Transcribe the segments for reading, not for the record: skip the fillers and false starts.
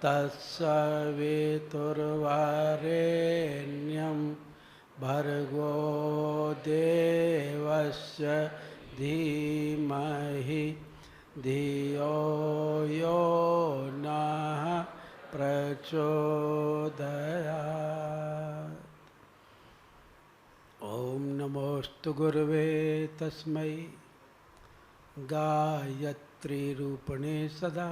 तत्सवितुर्वरेण्यं भर्गो देवस्य धीमहि धियो यो नः प्रचोदयात्। ओम नमोस्तु गुरुवे तस्मै गायत्री रूपणे सदा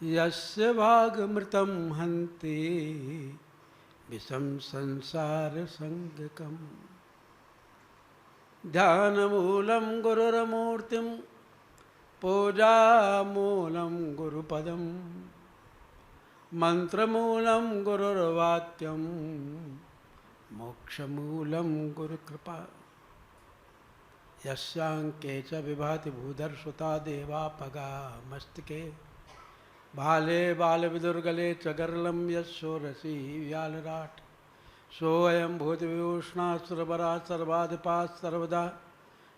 यस्य भागमृतं हन्ति विषं संसार संगकम्। ध्यानमूलं गुरुर्मूर्तिं पूजामूलं गुरुपदं मंत्रमूलं गुरुर्वाक्यं मोक्षमूलं गुरुकृपा। यस्यांके च विभाति भूधर्षुता देवापगा मस्तके भाले बालविदुर्गले च गर्लं यशोरसी व्यालराट सोऽयं भूतविभूषणासुरवरा सर्वाधिपा सर्वदा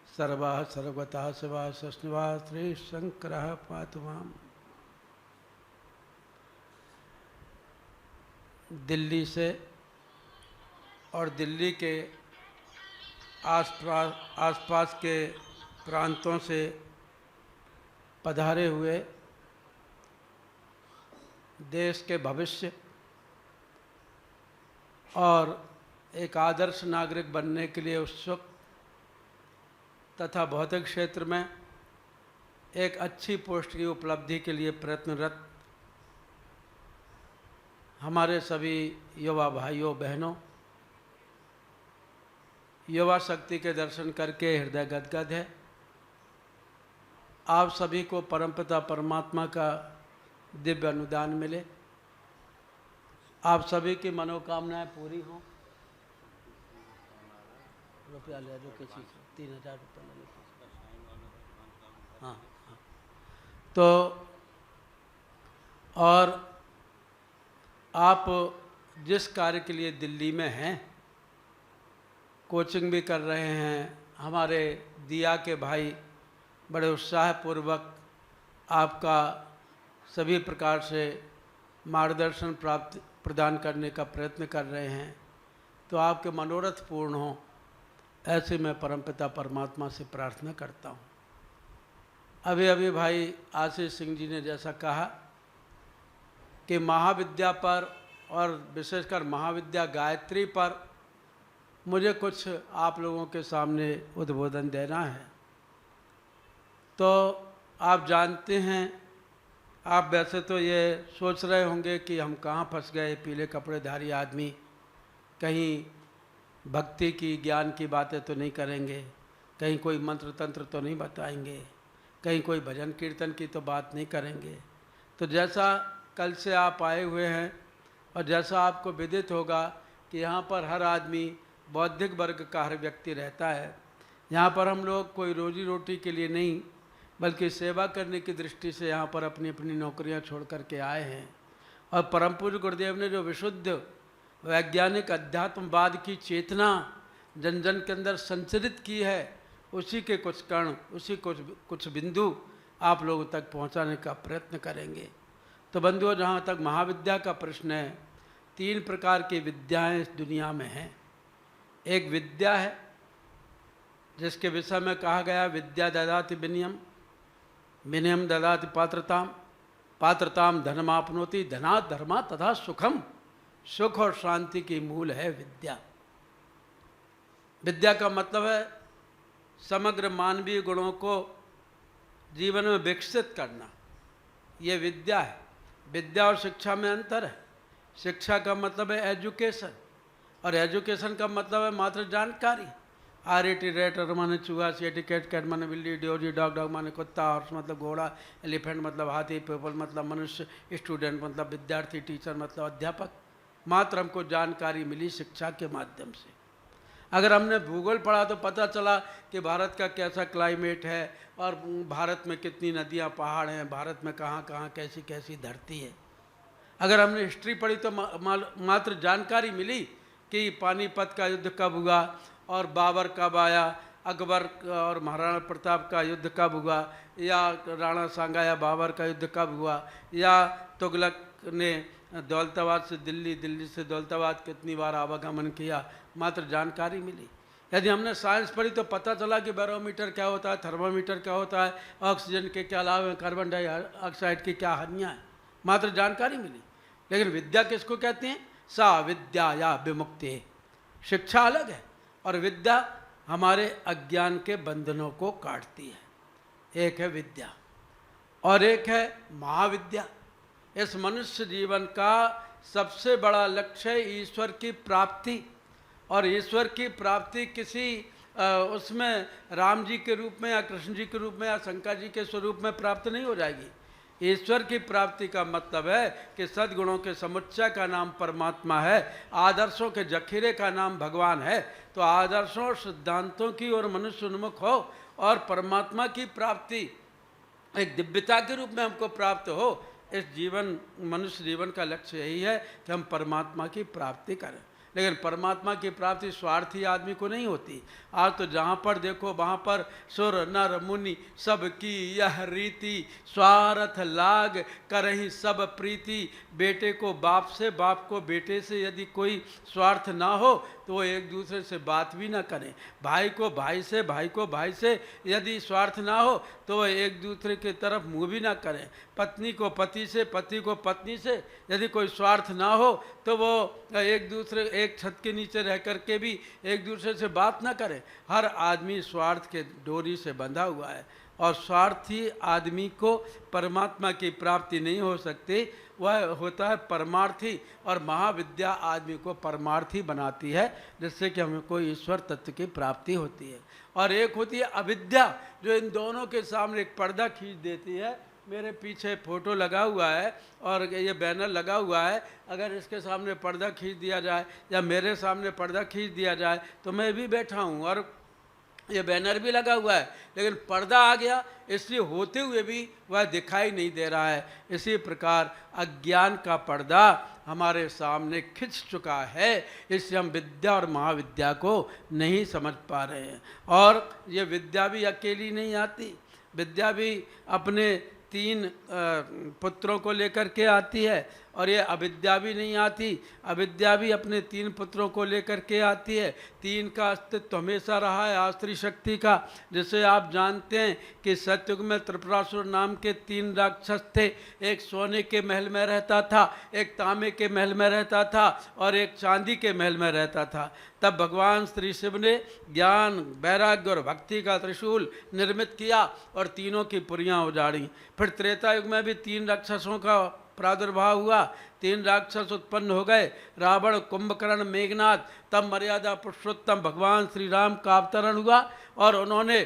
सर्वा सर्वता शिवा सस्निवा श्रीशंकरः पातु माम्। दिल्ली से और दिल्ली के आसपास के प्रांतों से पधारे हुए देश के भविष्य और एक आदर्श नागरिक बनने के लिए उत्सुक तथा भौतिक क्षेत्र में एक अच्छी पोस्ट की उपलब्धि के लिए प्रयत्नरत हमारे सभी युवा भाइयों बहनों, युवा शक्ति के दर्शन करके हृदय गदगद है। आप सभी को परमपिता परमात्मा का दिव्य अनुदान मिले, आप सभी की मनोकामनाएं पूरी हों। रुपया ले जो किसी से 3000 रुपये ले लो। हाँ हाँ। तो और आप जिस कार्य के लिए दिल्ली में हैं, कोचिंग भी कर रहे हैं, हमारे दिया के भाई बड़े उत्साहपूर्वक आपका सभी प्रकार से मार्गदर्शन प्रदान करने का प्रयत्न कर रहे हैं, तो आपके मनोरथ पूर्ण हों, ऐसे मैं परमपिता परमात्मा से प्रार्थना करता हूँ। अभी अभी भाई आशीष सिंह जी ने जैसा कहा कि महाविद्या पर और विशेषकर महाविद्या गायत्री पर मुझे कुछ आप लोगों के सामने उद्बोधन देना है। तो आप जानते हैं, आप वैसे तो ये सोच रहे होंगे कि हम कहाँ फंस गए, पीले कपड़ेधारी आदमी, कहीं भक्ति की ज्ञान की बातें तो नहीं करेंगे, कहीं कोई मंत्र तंत्र तो नहीं बताएंगे, कहीं कोई भजन कीर्तन की तो बात नहीं करेंगे। तो जैसा कल से आप आए हुए हैं और जैसा आपको विदित होगा कि यहाँ पर हर आदमी बौद्धिक वर्ग का हर व्यक्ति रहता है। यहाँ पर हम लोग कोई रोजी रोटी के लिए नहीं बल्कि सेवा करने की दृष्टि से यहाँ पर अपनी अपनी नौकरियाँ छोड़ करके आए हैं। और परम पूज्य गुरुदेव ने जो विशुद्ध वैज्ञानिक अध्यात्मवाद की चेतना जन जन के अंदर संचरित की है, उसी के कुछ कण, उसी कुछ बिंदु आप लोगों तक पहुँचाने का प्रयत्न करेंगे। तो बंधुओं, जहाँ तक महाविद्या का प्रश्न है, 3 प्रकार की विद्याएँ इस दुनिया में हैं। एक विद्या है जिसके विषय में कहा गया विद्या ददाति विनयम, विनयम ददाति पात्रताम, पात्रताम धनमापनोति, धनात् धर्मा तथा सुखम। सुख और शांति की मूल है विद्या। विद्या का मतलब है समग्र मानवीय गुणों को जीवन में विकसित करना, ये विद्या है। विद्या और शिक्षा में अंतर है। शिक्षा का मतलब है एजुकेशन, और एजुकेशन का मतलब है मात्र जानकारी। RAT रेट माने चूहा, CAT कैट माने बिल्ली, DOG डॉग माने कुत्ता, हॉर्स मतलब घोड़ा, एलिफेंट मतलब हाथी, पीपल मतलब मनुष्य, स्टूडेंट मतलब विद्यार्थी, टीचर मतलब अध्यापक। मात्र हमको जानकारी मिली शिक्षा के माध्यम से। अगर हमने भूगोल पढ़ा तो पता चला कि भारत का कैसा क्लाइमेट है और भारत में कितनी नदियाँ पहाड़ हैं, भारत में कहाँ कहाँ कैसी कैसी धरती है। अगर हमने हिस्ट्री पढ़ी तो मात्र जानकारी मिली कि पानीपत का युद्ध कब हुआ और बाबर कब आया अकबर और महाराणा प्रताप का युद्ध कब हुआ, या राणा सांगा या बाबर का युद्ध कब हुआ, या तुगलक ने दौलताबाद से दिल्ली, दिल्ली से दौलताबाद कितनी बार आवागमन किया, मात्र जानकारी मिली। यदि हमने साइंस पढ़ी तो पता चला कि बैरोमीटर क्या होता है, थर्मामीटर क्या होता है, ऑक्सीजन के क्या लाभ हैं, कार्बन डाइऑक्साइड की क्या हानियाँ हैं, मात्र जानकारी मिली। लेकिन विद्या किसको कहते हैं? सा विद्या या विमुक्ति। शिक्षा अलग है और विद्या हमारे अज्ञान के बंधनों को काटती है। एक है विद्या और एक है महाविद्या। इस मनुष्य जीवन का सबसे बड़ा लक्ष्य है ईश्वर की प्राप्ति, और ईश्वर की प्राप्ति किसी उसमें राम जी के रूप में या कृष्ण जी के रूप में या शंकर जी के स्वरूप में प्राप्त नहीं हो जाएगी। ईश्वर की प्राप्ति का मतलब है कि सद्गुणों के समुच्चय का नाम परमात्मा है, आदर्शों के जखीरे का नाम भगवान है। तो आदर्शों और सिद्धांतों की ओर मनुष्य उन्मुख हो और परमात्मा की प्राप्ति एक दिव्यता के रूप में हमको प्राप्त हो। इस जीवन, मनुष्य जीवन का लक्ष्य यही है कि हम परमात्मा की प्राप्ति करें। लेकिन परमात्मा की प्राप्ति स्वार्थी आदमी को नहीं होती। आज तो जहाँ पर देखो वहाँ पर सुर नर मुनि सबकी यह रीति, स्वार्थ लाग करही सब प्रीति। बेटे को बाप से, बाप को बेटे से यदि कोई स्वार्थ ना हो तो वो एक दूसरे से बात भी ना करें। भाई को भाई से, भाई को भाई से यदि स्वार्थ ना हो तो वो एक दूसरे की तरफ मुँह भी ना करें। पत्नी को पति से, पति को पत्नी से यदि कोई स्वार्थ ना हो तो वो एक दूसरे, एक छत के नीचे रह कर के भी एक दूसरे से बात ना करें। हर आदमी स्वार्थ के डोरी से बंधा हुआ है और स्वार्थी आदमी को परमात्मा की प्राप्ति नहीं हो सकती। वह होता है परमार्थी, और महाविद्या आदमी को परमार्थी बनाती है, जिससे कि हमें कोई ईश्वर तत्व की प्राप्ति होती है। और एक होती है अविद्या, जो इन दोनों के सामने एक पर्दा खींच देती है। मेरे पीछे फोटो लगा हुआ है और ये बैनर लगा हुआ है, अगर इसके सामने पर्दा खींच दिया जाए या मेरे सामने पर्दा खींच दिया जाए तो मैं भी बैठा हूँ और ये बैनर भी लगा हुआ है, लेकिन पर्दा आ गया, इसलिए होते हुए भी वह दिखाई नहीं दे रहा है। इसी प्रकार अज्ञान का पर्दा हमारे सामने खिंच चुका है, इसलिए हम विद्या और महाविद्या को नहीं समझ पा रहे हैं। और ये विद्या भी अकेली नहीं आती, विद्या भी अपने 3 पुत्रों को लेकर के आती है, और ये अविद्या भी नहीं आती, अविद्या भी अपने 3 पुत्रों को लेकर के आती है। 3 का अस्तित्व हमेशा रहा है आस्त्री शक्ति का, जिसे आप जानते हैं कि सतयुग में त्रिपुरासुर नाम के 3 राक्षस थे। एक सोने के महल में रहता था, एक तांबे के महल में रहता था और एक चांदी के महल में रहता था। तब भगवान श्री शिव ने ज्ञान, वैराग्य और भक्ति का त्रिशूल निर्मित किया और तीनों की पुरियाँ उजाड़ी। फिर त्रेता युग में भी 3 राक्षसों का प्रादुर्भाव हुआ, 3 राक्षस उत्पन्न हो गए, रावण, कुंभकर्ण, मेघनाथ। तब मर्यादा पुरुषोत्तम भगवान श्री राम का अवतरण हुआ और उन्होंने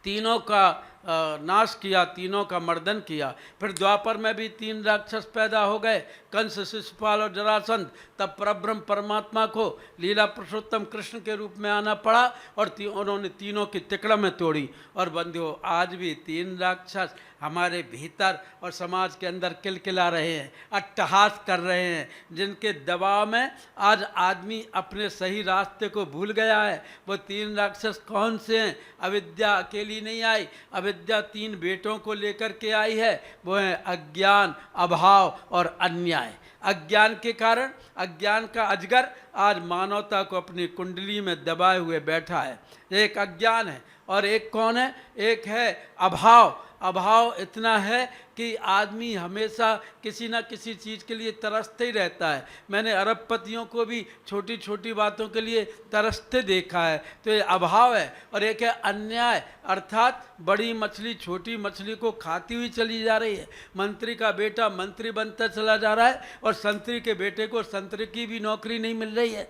तीनों का नाश किया, तीनों का मर्दन किया। फिर द्वापर में भी 3 राक्षस पैदा हो गए, कंस, शिशुपाल और जरासंध। तब परब्रह्म परमात्मा को लीला पुरुषोत्तम कृष्ण के रूप में आना पड़ा और उन्होंने तीनों की तिकड़म तोड़ी। और बंधुओं, आज भी 3 राक्षस हमारे भीतर और समाज के अंदर किलकिला रहे हैं, अट्टहास कर रहे हैं, जिनके दबाव में आज आदमी अपने सही रास्ते को भूल गया है। वो 3 राक्षस कौन से हैं? अविद्या अकेली नहीं आई, अविद्या 3 बेटों को लेकर के आई है। वो है अज्ञान, अभाव और अन्याय। अज्ञान के कारण, अज्ञान का अजगर आज मानवता को अपनी कुंडली में दबाए हुए बैठा है। एक अज्ञान है और एक कौन है? एक है अभाव। अभाव इतना है कि आदमी हमेशा किसी न किसी चीज़ के लिए तरसते ही रहता है। मैंने अरबपतियों को भी छोटी छोटी बातों के लिए तरसते देखा है। तो ये अभाव है। और एक है अन्याय, अर्थात बड़ी मछली छोटी मछली को खाती हुई चली जा रही है। मंत्री का बेटा मंत्री बनता चला जा रहा है और संतरी के बेटे को संतरी की भी नौकरी नहीं मिल रही है।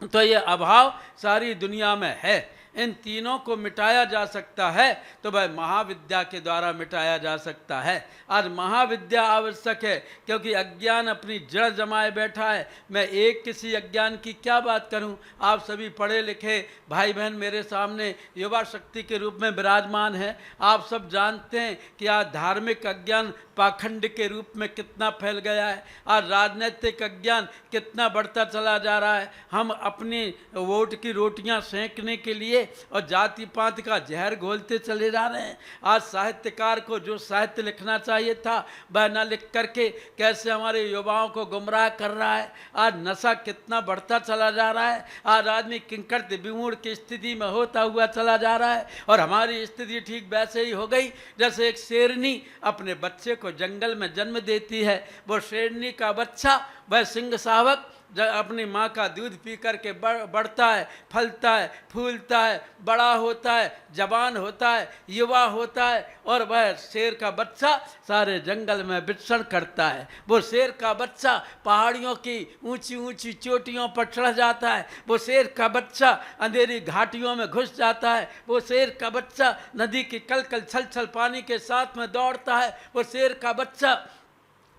तो ये अभाव सारी दुनिया में है। इन तीनों को मिटाया जा सकता है तो वह महाविद्या के द्वारा मिटाया जा सकता है। आज महाविद्या आवश्यक है क्योंकि अज्ञान अपनी जड़ जमाए बैठा है। मैं एक किसी अज्ञान की क्या बात करूं? आप सभी पढ़े लिखे भाई बहन मेरे सामने युवा शक्ति के रूप में विराजमान हैं। आप सब जानते हैं कि आज धार्मिक अज्ञान पाखंड के रूप में कितना फैल गया है। आज राजनीतिक अज्ञान कितना बढ़ता चला जा रहा है। हम अपनी वोट की रोटियां सेंकने के लिए और जाति पात का जहर घोलते चले जा रहे हैं। आज साहित्यकार को जो साहित्य लिखना चाहिए था वह न लिख करके कैसे हमारे युवाओं को गुमराह कर रहा है। आज नशा कितना बढ़ता चला जा रहा है। आज आदमी किंकर विमूढ़ की स्थिति में होता हुआ चला जा रहा है। और हमारी स्थिति ठीक वैसे ही हो गई जैसे एक शेरनी अपने बच्चे को जंगल में जन्म देती है। वो शेरनी का बच्चा वह सिंह शावक अपनी माँ का दूध पी करके बढ़ता है, फलता है, फूलता है, बड़ा होता है, जवान होता है, युवा होता है और वह शेर का बच्चा सारे जंगल में विचरण करता है। वो शेर का बच्चा पहाड़ियों की ऊंची ऊंची चोटियों पर चढ़ जाता है। वो शेर का बच्चा अंधेरी घाटियों में घुस जाता है। वो शेर का बच्चा नदी की कलकल छल छल पानी के साथ में दौड़ता है। वो शेर का बच्चा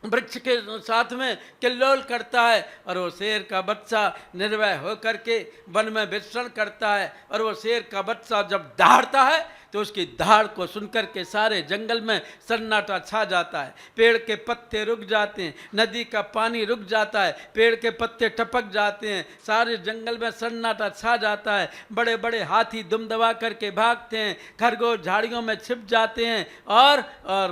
वृक्ष के साथ में किल्लोल करता है। और वो शेर का बच्चा निर्भय होकर के वन में विचरण करता है। और वो शेर का बच्चा जब दहाड़ता है तो उसकी दहाड़ को सुनकर के सारे जंगल में सन्नाटा छा जाता है। पेड़ के पत्ते रुक जाते हैं, नदी का पानी रुक जाता है, पेड़ के पत्ते टपक जाते हैं, सारे जंगल में सन्नाटा छा जाता है। बड़े बड़े हाथी दुम दबा करके भागते हैं, खरगोश झाड़ियों में छिप जाते हैं और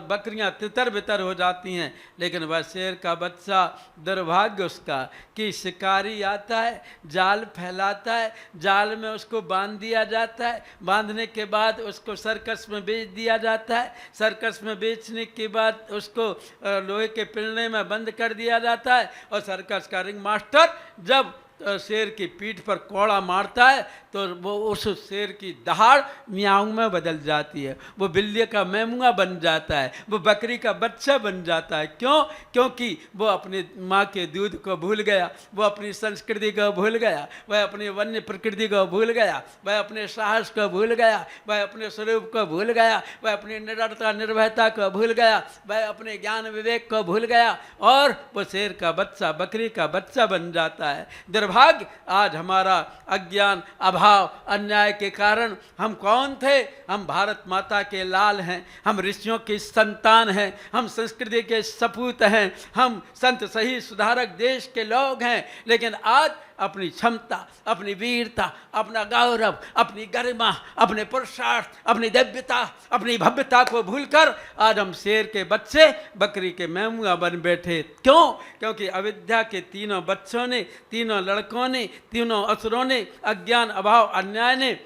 बकरियां तितर बितर हो जाती हैं। लेकिन वह शेर का बच्चा, दुर्भाग्य उसका कि शिकारी आता है, जाल फैलाता है, जाल में उसको बांध दिया जाता है। बांधने के बाद उसको सर्कस में बेच दिया जाता है। सर्कस में बेचने के बाद उसको लोहे के पिलने में बंद कर दिया जाता है। और सर्कस का रिंग मास्टर जब शेर की पीठ पर कोड़ा मारता है तो वो उस शेर की दहाड़ म्याऊं में बदल जाती है। वो बिल्ली का मेमुआ बन जाता है, वो बकरी का बच्चा बन जाता है। क्यों? क्योंकि वो अपनी माँ के दूध को भूल गया, वो अपनी संस्कृति को भूल गया, वह अपनी वन्य प्रकृति को भूल गया, वह अपने साहस को भूल गया, वह अपने स्वरूप को भूल गया, वह अपनी निडरता निर्भयता को भूल गया, वह अपने ज्ञान विवेक को भूल गया और वो शेर का बच्चा, बकरी का बच्चा बन जाता है। दुर्भाग्य आज हमारा अज्ञान, अभाव, अन्याय के कारण हम कौन थे? हम भारत माता के लाल हैं, हम ऋषियों की संतान हैं, हम संस्कृति के सपूत हैं, हम संत सही सुधारक देश के लोग हैं। लेकिन आज अपनी क्षमता, अपनी वीरता, अपना गौरव, अपनी गरिमा, अपने पुरुषार्थ, अपनी दिव्यता, अपनी भव्यता को भूलकर आज हम शेर के बच्चे, बकरी के मेमुआ बन बैठे। क्यों? क्योंकि अविद्या के तीनों बच्चों ने, तीनों लड़कों ने, तीनों असुरों ने, अज्ञान, अभाव, अन्याय ने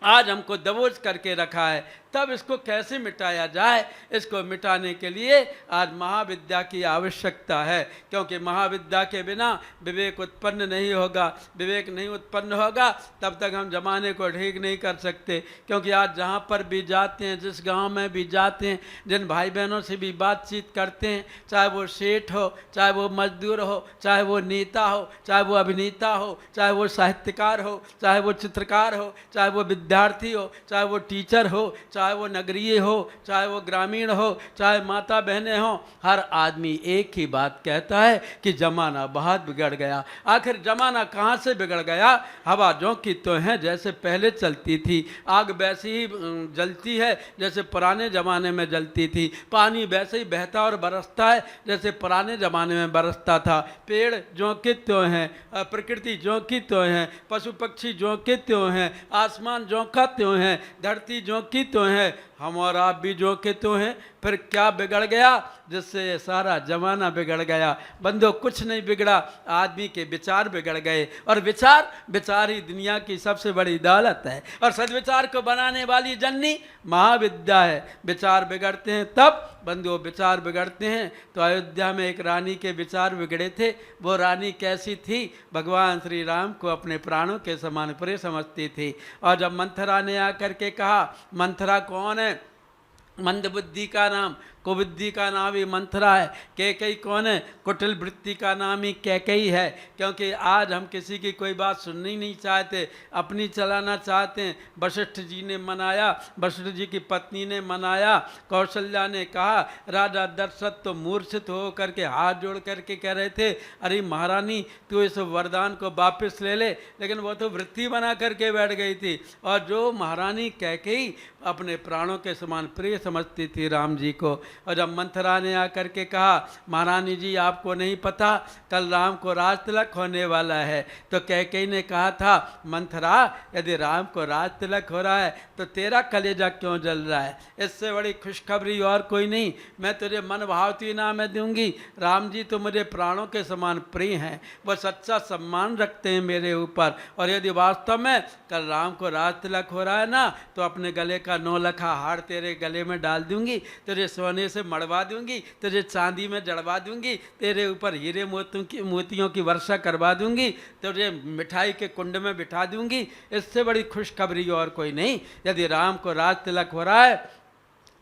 आज हमको दबोच करके रखा है। तब इसको कैसे मिटाया जाए? इसको मिटाने के लिए आज महाविद्या की आवश्यकता है, क्योंकि महाविद्या के बिना विवेक उत्पन्न नहीं होगा। विवेक नहीं उत्पन्न होगा तब तक हम जमाने को ठीक नहीं कर सकते। क्योंकि आज जहाँ पर भी जाते हैं, जिस गांव में भी जाते हैं, जिन भाई बहनों से भी बातचीत करते हैं, चाहे वो सेठ हो, चाहे वो मजदूर हो, चाहे वो नेता हो, चाहे वो अभिनेता हो, चाहे वो साहित्यकार हो, चाहे वो चित्रकार हो, चाहे वो विद्यार्थी हो, चाहे वो टीचर हो, चाहे वो नगरीय हो, चाहे वो ग्रामीण हो, चाहे माता बहनें हो, हर आदमी एक ही बात कहता है कि जमाना बहुत बिगड़ गया। आखिर जमाना कहाँ से बिगड़ गया? हवा जो की तो है जैसे पहले चलती थी, आग वैसे ही जलती है जैसे पुराने ज़माने में जलती थी, पानी वैसे ही बहता और बरसता है जैसे पुराने ज़माने में बरसता था, पेड़ जो के त्यों हैं, प्रकृति जो की त्यों हैं, पशु पक्षी जो के त्यों हैं, आसमान जो का त्यों है, धरती जो की त्यों है, हम और आप भी जो के तो हैं। फिर क्या बिगड़ गया जिससे ये सारा जमाना बिगड़ गया? बंदो कुछ नहीं बिगड़ा, आदमी के विचार बिगड़ गए। और विचार ही दुनिया की सबसे बड़ी दौलत है। और सद्विचार को बनाने वाली जननी महाविद्या है। विचार बिगड़ते हैं तब बंधुओं, विचार बिगड़ते हैं। तो अयोध्या में एक रानी के विचार बिगड़े थे। वो रानी कैसी थी? भगवान श्री राम को अपने प्राणों के समान प्रिय समझती थी। और जब मंथरा ने आकर के कहा, मंथरा कौन है? मंदबुद्धि का नाम, कुबुद्धि का नाम ही मंथरा है। कैकेयी कौन है? कुटिल वृत्ति का नाम ही कैकेयी है। क्योंकि आज हम किसी की कोई बात सुननी नहीं चाहते, अपनी चलाना चाहते हैं। वशिष्ठ जी ने मनाया, वशिष्ठ जी की पत्नी ने मनाया, कौशल्या ने कहा। राजा दशरथ तो मूर्छित हो करके हाथ जोड़ करके कह रहे थे, अरे महारानी तू इस वरदान को वापस ले ले। लेकिन वो तो वृत्ति बना करके बैठ गई थी। और जो महारानी कैकेयी अपने प्राणों के समान प्रिय समझती थी राम जी को, और जब मंथरा ने आकर के कहा महारानी जी आपको नहीं पता कल राम को राज तिलक होने वाला है, तो कैकेयी ने कहा था मंथरा यदि राम को राज तिलक हो रहा है तो तेरा कलेजा क्यों जल रहा है? इससे बड़ी खुशखबरी और कोई नहीं, मैं तुझे मन भावती इनाम दूंगी। राम जी तो मुझे प्राणों के समान प्रिय हैं, वह सच्चा सम्मान रखते हैं मेरे ऊपर, और यदि वास्तव में कल राम को राज तिलक हो रहा है ना तो अपने गले का 9 लखा हार तेरे गले में डाल दूंगी, तुझे सोने से मड़वा दूंगी, तुझे चांदी में जड़वा दूंगी, तेरे ऊपर हीरे मोतियों की वर्षा करवा दूंगी, तुझे मिठाई के कुंड में बिठा दूंगी। इससे बड़ी खुशखबरी और कोई नहीं। यदि राम को राज तिलक हो रहा है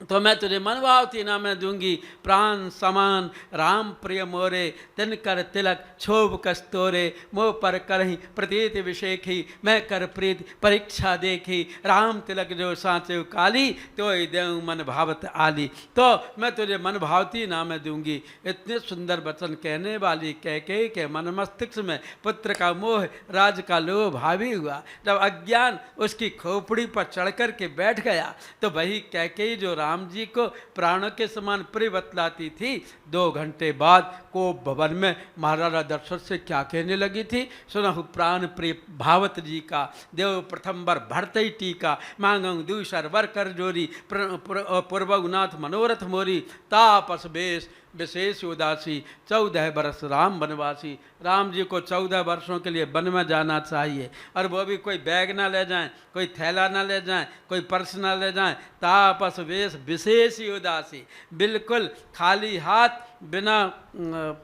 तो मैं तुझे मनभावती इनाम दूंगी। प्राण समान राम प्रिय मोरे, तिनकर तिलक क्षोभ कस्तोरे, मोह पर करही प्रतीत विषेखी, मैं कर प्रीत परीक्षा देखी, राम तिलक जो सांचे काली, तो देव मन भावत आली। तो मैं तुझे मन भावती इनाम दूंगी। इतने सुंदर वचन कहने वाली कैकेयी के मन मस्तिष्क में पुत्र का मोह, राज का लोभ हावी हुआ। जब अज्ञान उसकी खोपड़ी पर चढ़ कर के बैठ गया तो वही कैकेयी जो राम जी को प्राणों के समान प्रिय बतलाती थी, 2 घंटे बाद कोप भवन में महाराजा दशरथ से क्या कहने लगी थी? सुनहु प्राण प्रिय भावत जी का, देव प्रथम बर भरतई टीका, मांगंग दूसर वर कर जोरी, पूर्वगुनाथ मनोरथ मोरी, तापस बेश विशेष उदासी, 14 बरस राम वनवासी। राम जी को 14 वर्षों के लिए वन में जाना चाहिए, और वो भी कोई बैग ना ले जाएं, कोई थैला ना ले जाएं, कोई पर्स ना ले जाएं। तापस वेश विशेष उदासी, बिल्कुल खाली हाथ बिना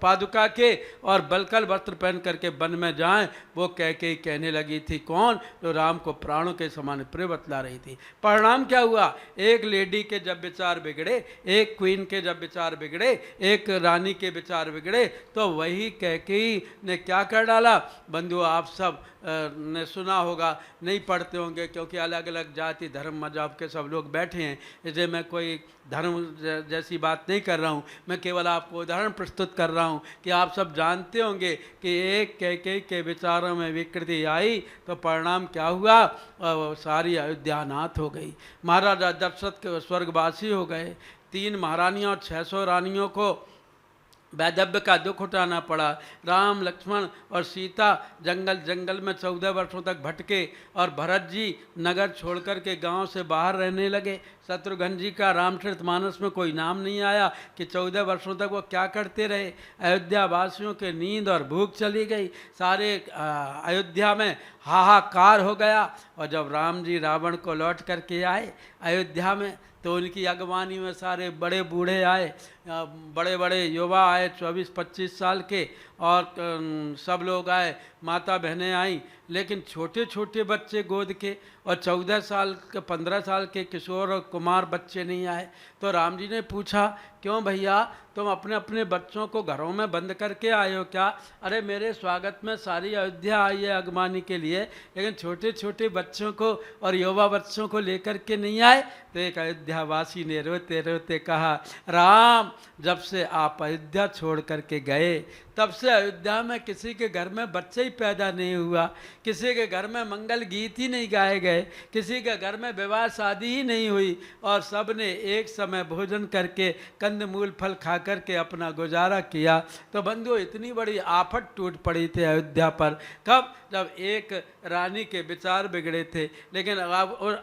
पादुका के और बलकल वस्त्र पहन करके वन में जाएं। वो कैकेयी कहने लगी थी, कौन? जो राम को प्राणों के समान प्रिय बतला रही थी। परिणाम क्या हुआ? एक लेडी के जब विचार बिगड़े, एक क्वीन के जब विचार बिगड़े, एक रानी के विचार बिगड़े, तो वही कैकेयी ने क्या कर डाला? बंधु आप सब ने सुना होगा, नहीं पढ़ते होंगे क्योंकि अलग अलग जाति धर्म मजहब के सब लोग बैठे हैं, इसलिए मैं कोई धर्म जैसी बात नहीं कर रहा हूँ, मैं केवल आपको उदाहरण प्रस्तुत कर रहा हूँ कि आप सब जानते होंगे कि एक कैकेयी के विचारों में विकृति आई तो परिणाम क्या हुआ? सारी अयोध्या नाथ हो गई। महाराजा दशरथ के स्वर्गवासी हो गए। 3 महारानियों और 600 रानियों को वैधव्य का दुख उठाना पड़ा। राम लक्ष्मण और सीता जंगल जंगल में 14 वर्षों तक भटके, और भरत जी नगर छोड़कर के गांव से बाहर रहने लगे। शत्रुघ्न जी का रामचरितमानस में कोई नाम नहीं आया कि 14 वर्षों तक वो क्या करते रहे। अयोध्या वासियों के नींद और भूख चली गई, सारे अयोध्या में हाहाकार हो गया। और जब राम जी रावण को लौट करके आए अयोध्या में, तो उनकी अगवानी में सारे बड़े बूढ़े आए, बड़े बड़े युवा आए 24-25 साल के, और सब लोग आए, माता बहनें आई, लेकिन छोटे छोटे बच्चे गोद के और 14 साल के 15 साल के किशोर और कुमार बच्चे नहीं आए। तो राम जी ने पूछा, क्यों भैया तुम अपने अपने बच्चों को घरों में बंद करके आए हो क्या? अरे मेरे स्वागत में सारी अयोध्या आई है अगवानी के लिए, लेकिन छोटे छोटे बच्चों को और युवा बच्चों को लेकर के नहीं आए। तो एक अयोध्यावासी ने रोते रोते कहा, राम जब से आप अयोध्या छोड़ करके गए तब से अयोध्या में किसी के घर में बच्चे ही पैदा नहीं हुआ, किसी के घर में मंगल गीत ही नहीं गाए गए, किसी के घर में विवाह शादी ही नहीं हुई, और सब ने एक समय भोजन करके कंद मूल फल खा करके अपना गुजारा किया। तो बंधु इतनी बड़ी आफत टूट पड़ी थी अयोध्या पर। कब? जब एक रानी के विचार बिगड़े थे। लेकिन अब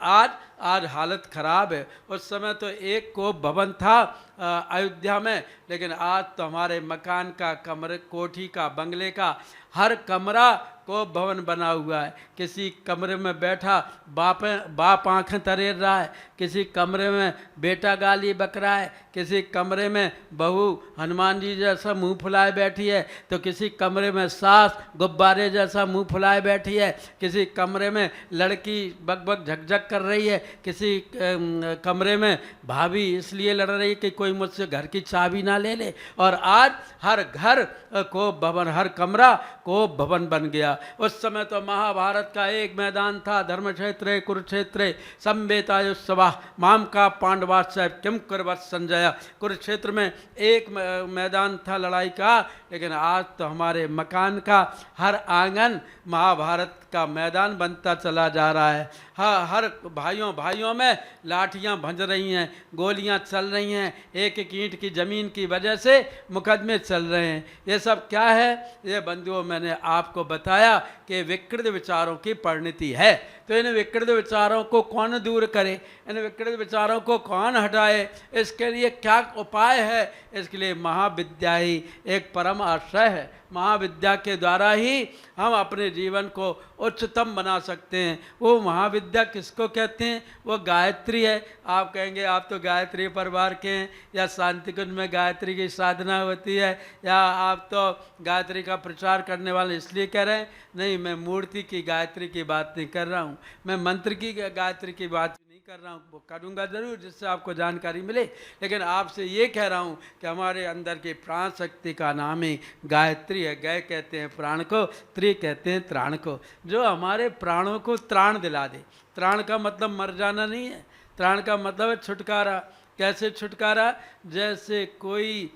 आज हालत खराब है। उस समय तो एक कोप भवन था अयोध्या में, लेकिन आज तो हमारे मकान का, कमरे, कोठी का, बंगले का हर कमरा को भवन बना हुआ है। किसी कमरे में बैठा बाप आँखें तरेर रहा है, किसी कमरे में बेटा गाली बक रहा है, किसी कमरे में बहू हनुमान जी जैसा मुंह फुलाए बैठी है, तो किसी कमरे में सास गुब्बारे जैसा मुंह फुलाए बैठी है, किसी कमरे में लड़की बक झकझक कर रही है, किसी कमरे में भाभी इसलिए लड़ रही है कि कोई मुझसे घर की चाबी ना ले ले। और आज हर घर को भवन, हर कमरा को भवन बन गया। उस समय तो महाभारत का एक मैदान था, धर्म क्षेत्र कुरुक्षेत्र संवेतायुस्सवा माम का पांडवाश्चय किम कुर्वत संजय। कुरुक्षेत्र में एक मैदान था लड़ाई का, लेकिन आज तो हमारे मकान का हर आंगन महाभारत का मैदान बनता चला जा रहा है। हाँ, हर भाइयों भाइयों में लाठियां भंज रही हैं, गोलियां चल रही हैं, एक एक ईंट की ज़मीन की वजह से मुकदमे चल रहे हैं। ये सब क्या है? ये बंधुओं मैंने आपको बताया कि विकृत विचारों की परिणति है। तो इन विकृत विचारों को कौन दूर करे, इन विकृत विचारों को कौन हटाए, इसके लिए क्या उपाय है? इसके लिए महाविद्या ही एक परम आश्रय है। महाविद्या के द्वारा ही हम अपने जीवन को उच्चतम बना सकते हैं। वो महाविद्या किसको कहते हैं? वो गायत्री है। आप कहेंगे आप तो गायत्री परिवार के हैं, या शांति कुंज में गायत्री की साधना होती है, या आप तो गायत्री का प्रचार करने वाले इसलिए कह रहे हैं। नहीं, मैं मूर्ति की गायत्री की बात नहीं कर रहा हूँ, मैं मंत्र की गायत्री की बात नहीं कर रहा हूँ। वो करूँगा ज़रूर जिससे आपको जानकारी मिले, लेकिन आपसे ये कह रहा हूँ कि हमारे अंदर की प्राण शक्ति का नाम ही गायत्री है। गय कहते हैं प्राण को, त्रि कहते हैं त्राण को, जो हमारे प्राणों को त्राण दिला दे। त्राण का मतलब मर जाना नहीं है, त्राण का मतलब है छुटकारा। कैसे छुटकारा? जैसे कोई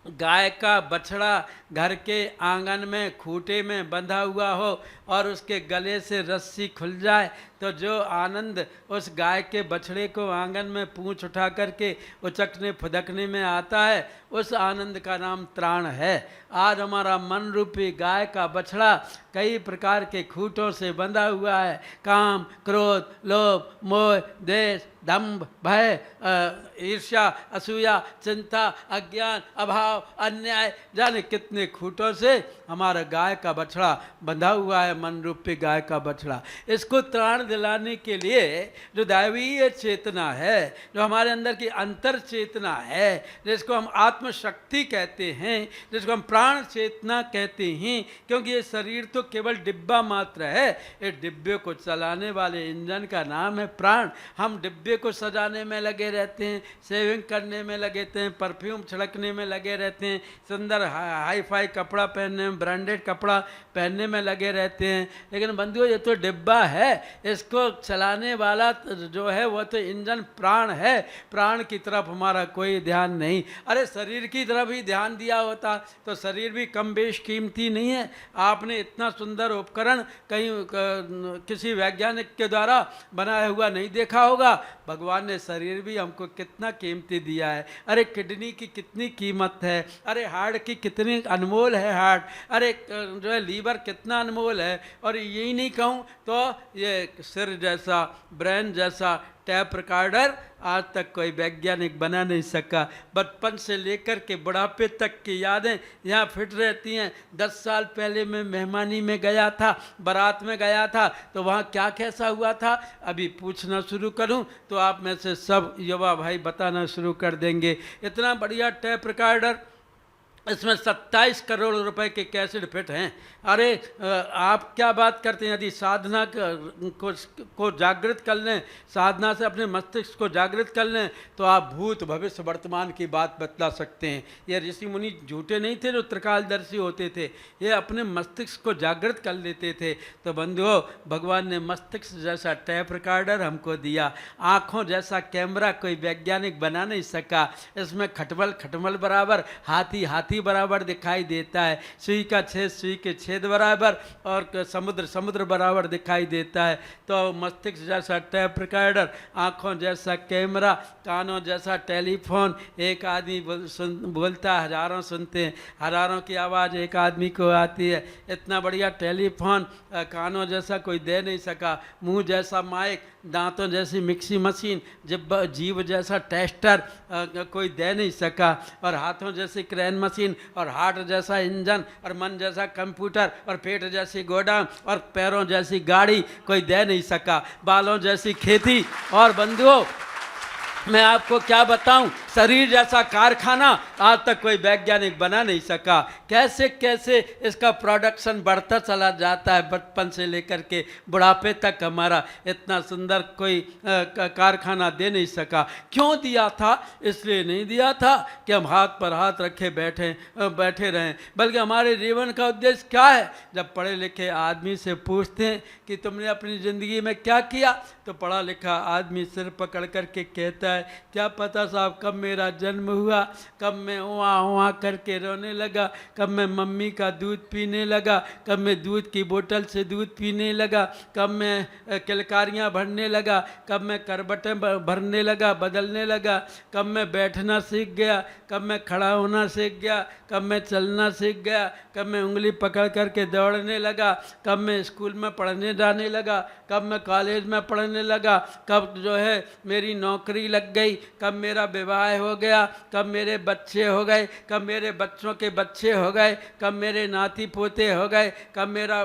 गाय का बछड़ा घर के आंगन में खूंटे में बंधा हुआ हो और उसके गले से रस्सी खुल जाए, तो जो आनंद उस गाय के बछड़े को आंगन में पूंछ उठा करके उचकने फुदकने में आता है, उस आनंद का नाम त्राण है। आज हमारा मन रूपी गाय का बछड़ा कई प्रकार के खूंटों से बंधा हुआ है। काम, क्रोध, लोभ, मोह, द्वेष, दंभ, भय, ईर्ष्या, असूया, चिंता, अज्ञान, अभाव, अन्याय, जाने कितने खूंटों से हमारा गाय का बछड़ा बंधा हुआ है, मन रूपी गाय का बछड़ा। इसको त्राण दिलाने के लिए जो दैवीय चेतना है, जो हमारे अंदर की अंतर चेतना है, जिसको हम आत्मशक्ति कहते हैं, जिसको हम प्राण चेतना कहते हैं, क्योंकि ये शरीर तो केवल डिब्बा मात्र है। इस डिब्बे को चलाने वाले इंजन का नाम है प्राण। हम डिब्बे को सजाने में लगे रहते हैं, सेविंग करने में लगे रहते हैं, परफ्यूम छिड़कने में लगे रहते हैं, सुंदर हाई फाई कपड़ा पहनने में, ब्रांडेड कपड़ा पहनने में लगे रहते हैं, लेकिन बंधुओं ये तो डिब्बा है। इसको चलाने वाला जो है वो तो इंजन प्राण है। प्राण की तरफ हमारा कोई ध्यान नहीं। अरे शरीर की तरफ ही ध्यान दिया होता तो शरीर भी कम बेश कीमती नहीं है। आपने इतना सुंदर उपकरण कहीं किसी वैज्ञानिक के द्वारा बनाया हुआ नहीं देखा होगा। भगवान ने शरीर भी हमको कितना कीमती दिया है। अरे किडनी की कितनी कीमत है, अरे हार्ट की कितनी अनमोल है हार्ट, अरे जो है लीवर कितना अनमोल है। और यही नहीं कहूँ तो ये सिर जैसा, ब्रेन जैसा टैप रिकॉर्डर आज तक कोई वैज्ञानिक बना नहीं सका। बचपन से लेकर के बुढ़ापे तक की यादें यहाँ फिट रहती हैं। 10 साल पहले मैं मेहमानी में गया था, बारात में गया था, तो वहाँ क्या कैसा हुआ था अभी पूछना शुरू करूँ तो आप में से सब युवा भाई बताना शुरू कर देंगे। इतना बढ़िया टैप रिकॉर्डर, इसमें 27 करोड़ रुपए के कैसेट फिट हैं। अरे आप क्या बात करते हैं? यदि साधना को जागृत कर लें, साधना से अपने मस्तिष्क को जागृत कर लें, तो आप भूत भविष्य वर्तमान की बात बतला सकते हैं। ये ऋषि मुनि झूठे नहीं थे जो त्रिकालदर्शी होते थे, ये अपने मस्तिष्क को जागृत कर लेते थे। तो बंधुओं, भगवान ने मस्तिष्क जैसा टैप रिकॉर्डर हमको दिया, आँखों जैसा कैमरा कोई वैज्ञानिक बना नहीं सका। इसमें खटमल बराबर, हाथी बराबर दिखाई देता है, सुई का छेद सुई के छेद बराबर, और समुद्र बराबर दिखाई देता है। तो मस्तिष्क जैसा टैप रिकॉर्डर, आँखों जैसा कैमरा, कानों जैसा टेलीफोन। एक आदमी बोलता है, हजारों सुनते हैं, हजारों की आवाज़ एक आदमी को आती है। इतना बढ़िया टेलीफोन कानों जैसा कोई दे नहीं सका, मुंह जैसा माइक, दांतों जैसी मिक्सी मशीन, जीभ जैसा टेस्टर कोई दे नहीं सका, और हाथों जैसी क्रेन मशीन, और हार्ट जैसा इंजन, और मन जैसा कंप्यूटर, और पेट जैसी गोदाम, और पैरों जैसी गाड़ी कोई दे नहीं सका, बालों जैसी खेती। और बंधुओं, मैं आपको क्या बताऊं, शरीर जैसा कारखाना आज तक कोई वैज्ञानिक बना नहीं सका। कैसे कैसे इसका प्रोडक्शन बढ़ता चला जाता है, बचपन से लेकर के बुढ़ापे तक हमारा इतना सुंदर कोई कारखाना दे नहीं सका। क्यों दिया था? इसलिए नहीं दिया था कि हम हाथ पर हाथ रखे बैठे रहें, बल्कि हमारे जीवन का उद्देश्य क्या है। जब पढ़े लिखे आदमी से पूछते हैं कि तुमने अपनी ज़िंदगी में क्या किया, तो पढ़ा लिखा आदमी सिर पकड़ करके कहता है जाए। क्या पता साहब कब मेरा जन्म हुआ, कब मैं वहाँ वहाँ करके रोने लगा, कब मैं मम्मी का दूध पीने लगा, कब मैं दूध की बोतल से दूध पीने लगा, कब मैं किलकारियाँ भरने लगा, कब मैं करबटें भरने लगा, बदलने लगा, कब मैं बैठना सीख गया, कब मैं खड़ा होना सीख गया, कब मैं चलना सीख गया, कब मैं उंगली पकड़ करके दौड़ने लगा, कब मैं स्कूल में पढ़ने जाने लगा, कब मैं कॉलेज में पढ़ने लगा, कब जो है मेरी नौकरी लग गई, कब मेरा विवाह हो गया, कब मेरे बच्चे हो गए, कब मेरे बच्चों के बच्चे हो गए, कब मेरे नाती पोते हो गए, कब मेरा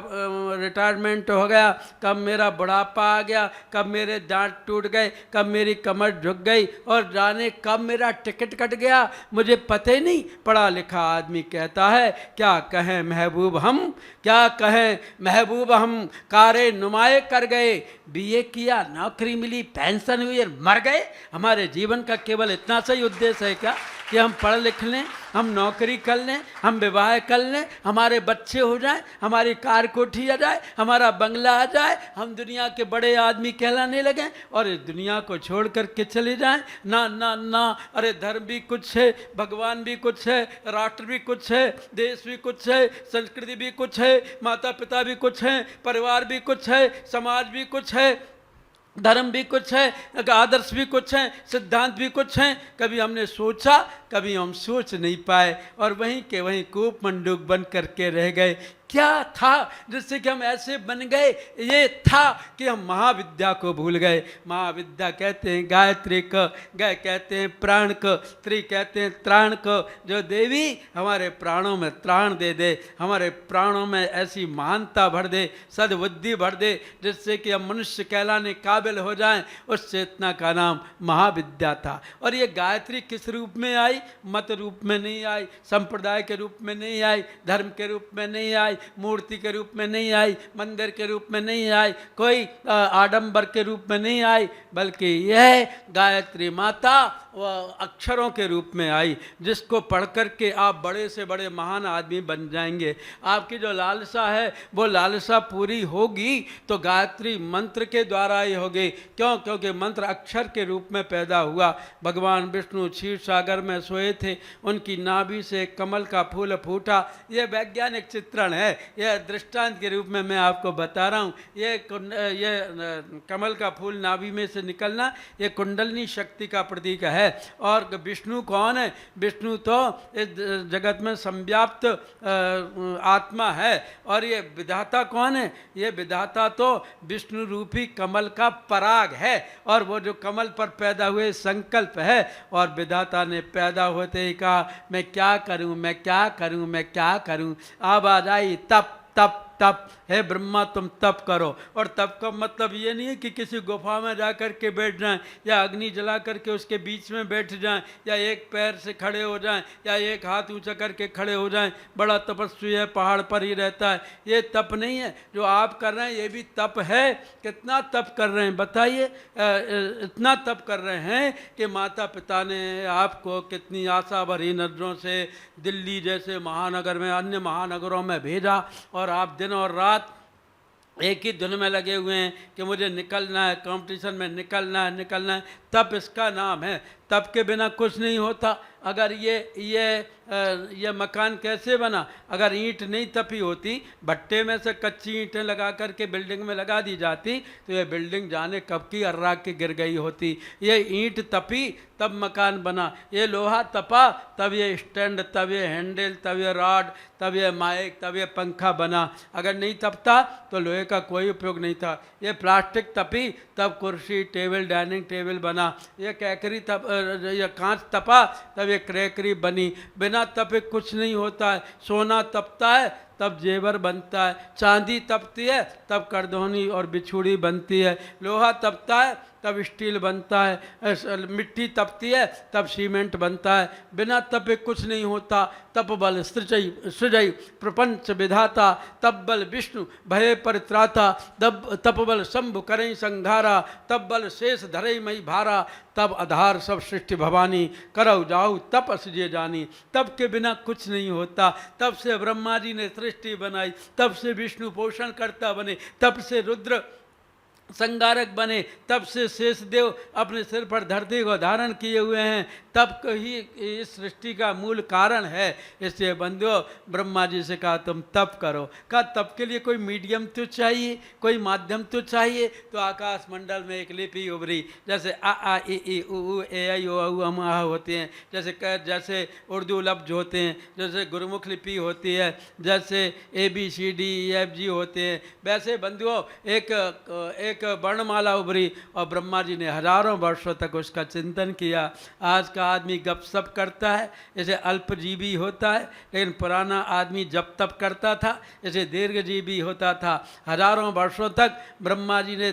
रिटायरमेंट हो गया, कब मेरा बुढ़ापा आ गया, कब मेरे दांत टूट गए, कब मेरी कमर झुक गई, और जाने कब मेरा टिकट कट गया, मुझे पता ही नहीं। पढ़ा लिखा आदमी कहता है क्या कहें महबूब हम, क्या कहें महबूब हम, कारे नुमाए कर गए, बीए किया, नौकरी मिली, पेंशन हुई और मर गए। हमारे जीवन का केवल इतना सही उद्देश्य है क्या कि हम पढ़ लिख लें, हम नौकरी कर लें, हम विवाह कर लें, हमारे बच्चे हो जाएं, हमारी कार कोठी आ जाए, हमारा बंगला आ जाए, हम दुनिया के बड़े आदमी कहलाने लगें और इस दुनिया को छोड़ करके चले जाएं? ना ना ना, अरे धर्म भी कुछ है, भगवान भी कुछ है, राष्ट्र भी कुछ है, देश भी कुछ है, संस्कृति भी कुछ है, माता पिता भी कुछ हैं, परिवार भी कुछ है, समाज भी कुछ है, धर्म भी कुछ है, आदर्श भी कुछ हैं, सिद्धांत भी कुछ हैं। कभी हमने सोचा, कभी हम सोच नहीं पाए और वहीं के वहीं कूप मंडूक बन करके रह गए। क्या था जिससे कि हम ऐसे बन गए? ये था कि हम महाविद्या को भूल गए। महाविद्या कहते हैं गायत्री को, गाय कहते हैं प्राण को, त्रि कहते हैं त्राण को। जो देवी हमारे प्राणों में त्राण दे दे, हमारे प्राणों में ऐसी महानता भर दे, सद्बुद्धि भर दे, जिससे कि हम मनुष्य कहलाने काबिल हो जाएं, उस चेतना का नाम महाविद्या था। और ये गायत्री किस रूप में आई? मत रूप में नहीं आई, संप्रदाय के रूप में नहीं आई, धर्म के रूप में नहीं आई, मूर्ति के रूप में नहीं आई, मंदिर के रूप में नहीं आई, कोई आडंबर के रूप में नहीं आई, बल्कि यह गायत्री माता अक्षरों के रूप में आई, जिसको पढ़ करके आप बड़े से बड़े महान आदमी बन जाएंगे। आपकी जो लालसा है वो लालसा पूरी होगी तो गायत्री मंत्र के द्वारा ही होगी। क्यों? क्योंकि मंत्र अक्षर के रूप में पैदा हुआ। भगवान विष्णु क्षीर सागर में सोए थे, उनकी नाभि से कमल का फूल फूटा। यह वैज्ञानिक चित्रण है, यह दृष्टांत के रूप में मैं आपको बता रहा हूँ। ये कमल का फूल नाभि में से निकलना ये कुंडलनी शक्ति का प्रतीक है। और विष्णु कौन है? विष्णु तो इस जगत में संव्याप्त आत्मा है। और ये विधाता कौन है? ये विधाता तो विष्णु रूपी कमल का पराग है, और वो जो कमल पर पैदा हुए संकल्प है। और विधाता ने पैदा होते ही कहा मैं क्या करूं, मैं क्या करूं, मैं क्या करूं। आवाज आई तप तप तप, हे ब्रह्मा तुम तप करो। और तप का मतलब ये नहीं है कि किसी गुफा में जा कर के बैठ जाएं, या अग्नि जला करके उसके बीच में बैठ जाएं, या एक पैर से खड़े हो जाएं, या एक हाथ ऊंचा करके खड़े हो जाएं। बड़ा तपस्वी है, पहाड़ पर ही रहता है। ये तप नहीं है। जो आप कर रहे हैं ये भी तप है। कितना तप कर रहे हैं बताइए? इतना तप कर रहे हैं कि माता पिता ने आपको कितनी आशा भरी नजरों से दिल्ली जैसे महानगर में, अन्य महानगरों में भेजा, और आप दिन और रात एक ही धुन में लगे हुए हैं कि मुझे निकलना है, कंपटीशन में निकलना है, निकलना है। तप इसका नाम है। तप के बिना कुछ नहीं होता। अगर ये मकान कैसे बना? अगर ईंट नहीं तपी होती, भट्टे में से कच्ची ईंटें लगा करके बिल्डिंग में लगा दी जाती, तो ये बिल्डिंग जाने कब की अर्रा के गिर गई होती। ये ईंट तपी तब मकान बना, ये लोहा तपा तब ये स्टैंड, तब ये हैंडल, तब ये रॉड, तब ये माइक, तब ये पंखा बना। अगर नहीं तपता तो लोहे का कोई उपयोग नहीं था। ये प्लास्टिक तपी तब कुर्सी, टेबल, डाइनिंग टेबल बना। ये कैकरी ये कांच तपा तब ये क्रैकरी बनी। बिना तपे कुछ नहीं होता है। सोना तपता है तब जेवर बनता है, चांदी तपती है तब करधोनी और बिछुड़ी बनती है, लोहा तपता है तब स्टील बनता है, मिट्टी तपती है तब सीमेंट बनता है। बिना तपे कुछ नहीं होता। तप बल सृजई प्रपंच विधाता, तप बल विष्णु भय परित्राता, तप बल शंभु करई संघारा, तप बल शेष धरई मई भारा, तब आधार सब सृष्टि भवानी, करौ जाऊ तप असजे जानी। तप के बिना कुछ नहीं होता। तब से ब्रह्मा जी ने सृष्टि बनाई, तब से विष्णु पोषण करता बने, तब से रुद्र संगारक बने, तब से शेषदेव अपने सिर पर धरती को धारण किए हुए हैं, तब ही इस सृष्टि का मूल कारण है। इसलिए बंधुओं, ब्रह्मा जी से कहा तुम तप करो। कहा तप के लिए कोई मीडियम तो चाहिए, कोई माध्यम तो चाहिए। तो आकाश मंडल में एक लिपि उभरी, जैसे आ ई उ ए आई ओ औ अम आह होते हैं, जैसे उर्दू लफ्ज होते हैं, जैसे गुरुमुख लिपि होती है, जैसे ABCDEFG होते हैं, वैसे बंधुओं एक वर्णमाला उभरी और ब्रह्मा जी ने हजारों वर्षों तक उसका चिंतन किया। आज का आदमी गपशप करता है, जैसे अल्पजीवी होता है, लेकिन पुराना आदमी जप तप करता था, जैसे दीर्घजीवी होता था। हजारों वर्षों तक ब्रह्मा जी ने